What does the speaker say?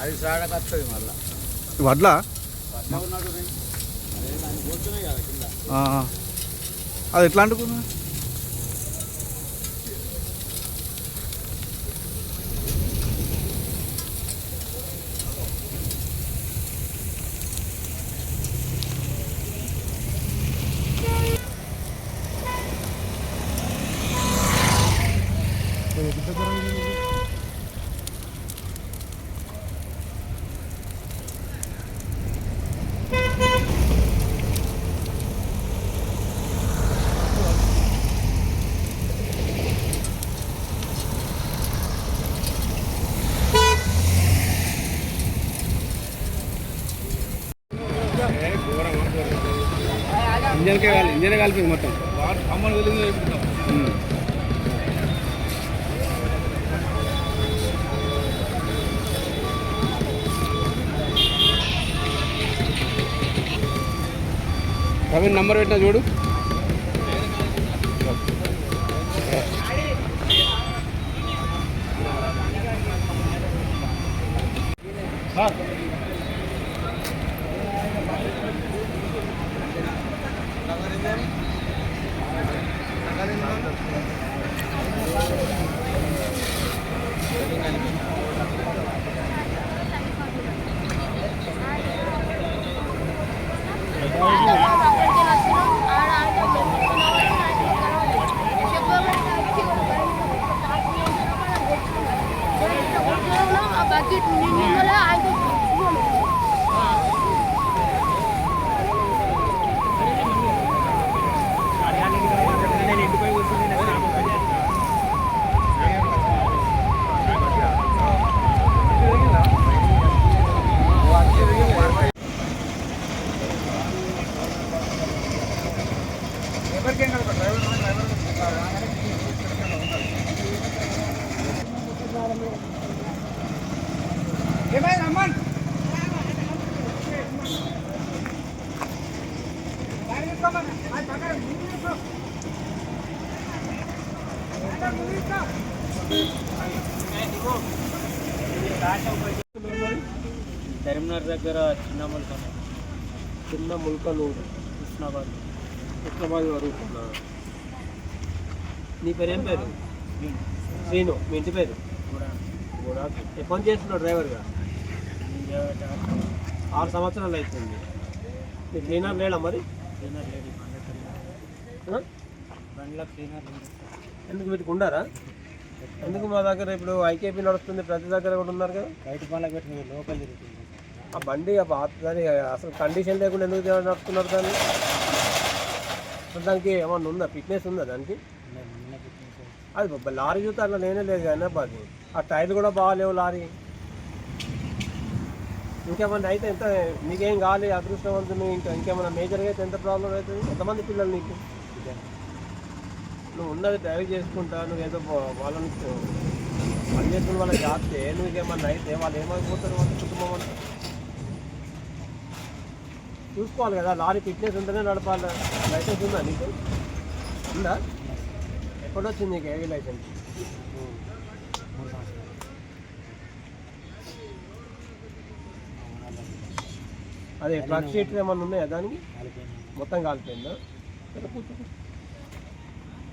అది సాడకు వస్తుంది మళ్ళీ వడ్ల అది ఎట్లా అంటుకున్నా ఇంజన్ కలిపి మొత్తం అమ్మని వెలుగు ప్రవీణ్ నంబర్ పెట్టినా చూడు కరీంనగర్ దగ్గర చిన్న ముల్కలు కృష్ణాబాద్ వరకు. నీ పేరు ఏం పేరు? శ్రీను. మీ ఇంటి పేరు? ఎప్పటి చేస్తున్నావు డ్రైవర్గా? 6 సంవత్సరాలు అవుతుంది. మీ క్లీనర్ లేడా మరి? ఎందుకు వీటికి ఉండారా? ఎందుకు మా దగ్గర ఇప్పుడు ఐకేపీ నడుస్తుంది, ప్రతి దగ్గర కూడా ఉన్నారు కదా. బయట పనులకు పెట్టిన లోకల్ జరుగుతుంది. ఆ బండి దాని అసలు కండిషన్ లేకుండా ఎందుకు నడుపుతున్నారు దాన్ని? దానికి ఏమన్నా ఉందా? ఫిట్నెస్ ఉందా దానికి? అది లారీ చూస్తే అట్లా లేనే లేదు కానీ అది ఆ టైర్లు కూడా బాగాలేవు లారీ. ఇంకేమన్నా అయితే ఎంత నీకేం కావాలి అదృష్టవంతులు, ఇంకేమన్నా మేజర్గా అయితే ఎంత ప్రాబ్లం అవుతుంది? ఎంతమంది పిల్లలు నీకు? నువ్వు ఉన్నది డ్రైవ్ చేసుకుంటా, నువ్వు ఏదో వాళ్ళని పని చేసుకుని వాళ్ళకి చేస్తే నువ్వేమన్నా అయితే వాళ్ళు ఏమైపోతారు? వాళ్ళ కుటుంబం అంతా చూసుకోవాలి కదా. లారీ ఫిట్నెస్ ఉంటేనే నడపాలి. లైసెన్స్ ఉందా నీకు? ఉందా? ఎప్పుడొచ్చింది నీకు హెవీ లైసెన్స్? అదే క్లచ్ షీట్లు ఏమన్నా ఉన్నాయా దానికి? మొత్తం కాలిపోయిందా? కూర్చో.